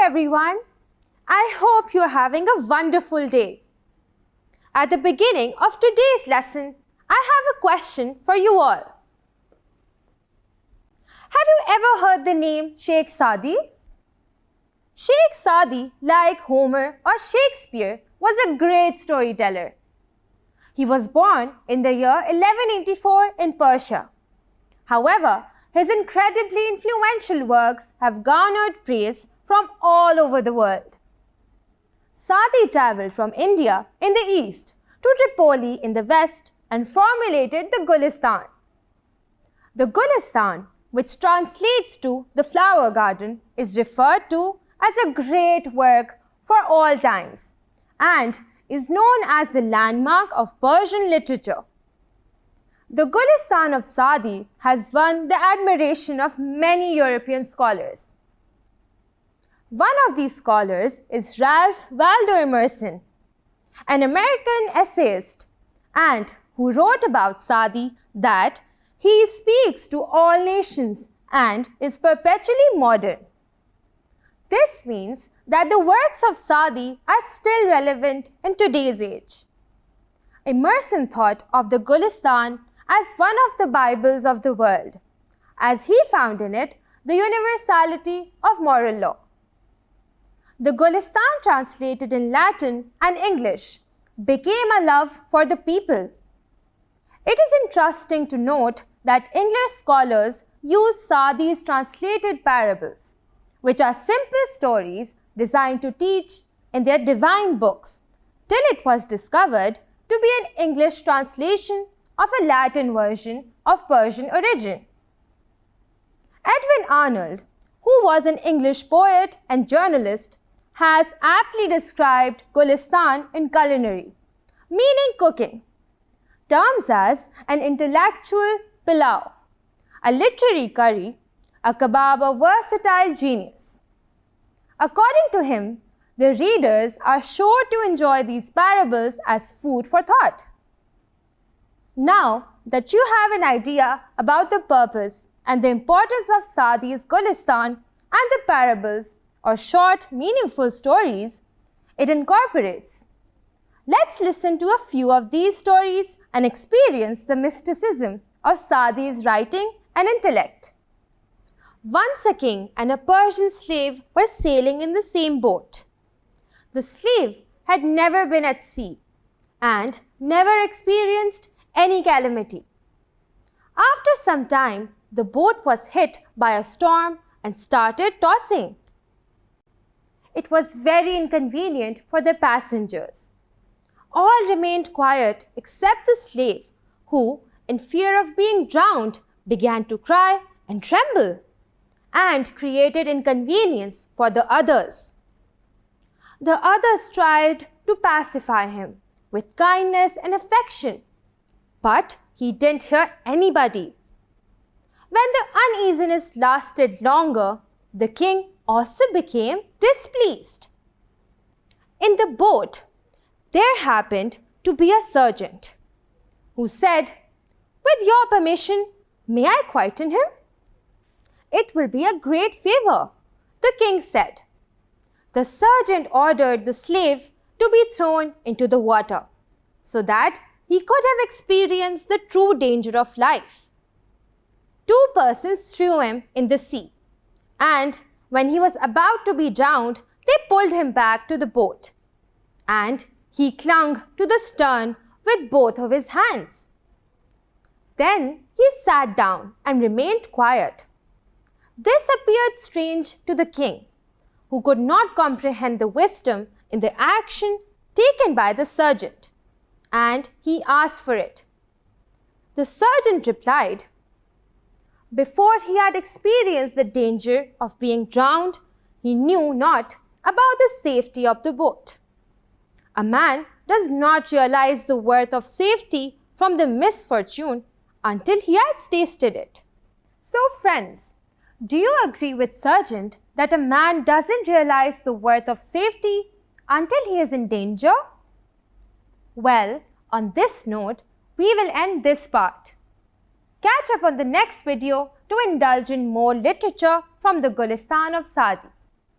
everyone. I hope you are having a wonderful day. At the beginning of today's lesson, I have a question for you all. Have you ever heard the name Sheikh Sadi? Sheikh Sadi, like Homer or Shakespeare, was a great storyteller. He was born in the year 1184 in Persia. However, his incredibly influential works have garnered praise from all over the world. Sadi traveled from India in the east to Tripoli in the west and formulated the Gulistan. The Gulistan, which translates to the flower garden, is referred to as a great work for all times and is known as the landmark of Persian literature. The Gulistan of Sadi has won the admiration of many European scholars. One of these scholars is Ralph Waldo Emerson, an American essayist, and who wrote about Sadi that he speaks to all nations and is perpetually modern. This means that the works of Sadi are still relevant in today's age. Emerson thought of the Gulistan as one of the Bibles of the world, as he found in it the universality of moral law. The Gulistan, translated in Latin and English, became a love for the people. It is interesting to note that English scholars use Sadi's translated parables, which are simple stories designed to teach in their divine books, till it was discovered to be an English translation of a Latin version of Persian origin. Edwin Arnold, who was an English poet and journalist, has aptly described Gulistan in culinary, meaning cooking, terms as an intellectual pilau, a literary curry, a kebab of versatile genius. According to him, the readers are sure to enjoy these parables as food for thought. Now that you have an idea about the purpose and the importance of Sadi's Gulistan and the parables, or short, meaningful stories, it incorporates, let's listen to a few of these stories and experience the mysticism of Sadi's writing and intellect. Once a king and a Persian slave were sailing in the same boat. The slave had never been at sea and never experienced any calamity. After some time, the boat was hit by a storm and started tossing. It was very inconvenient for the passengers. All remained quiet except the slave, who, in fear of being drowned, began to cry and tremble, and created inconvenience for the others. The others tried to pacify him with kindness and affection, but he didn't hear anybody. When the uneasiness lasted longer, the king also became displeased. In the boat, there happened to be a sergeant who said, "With your permission, may I quieten him?" "It will be a great favor," the king said. The sergeant ordered the slave to be thrown into the water so that he could have experienced the true danger of life. 2 persons threw him in the sea, and when he was about to be drowned, they pulled him back to the boat, and he clung to the stern with both of his hands. Then he sat down and remained quiet. This appeared strange to the king, who could not comprehend the wisdom in the action taken by the sergeant, and he asked for it. The sergeant replied, before he had experienced the danger of being drowned, he knew not about the safety of the boat. A man does not realize the worth of safety from the misfortune until he has tasted it. So friends, do you agree with sergeant that a man doesn't realize the worth of safety until he is in danger? Well, on this note, we will end this part. Catch up on the next video to indulge in more literature from the Gulistan of Sadi.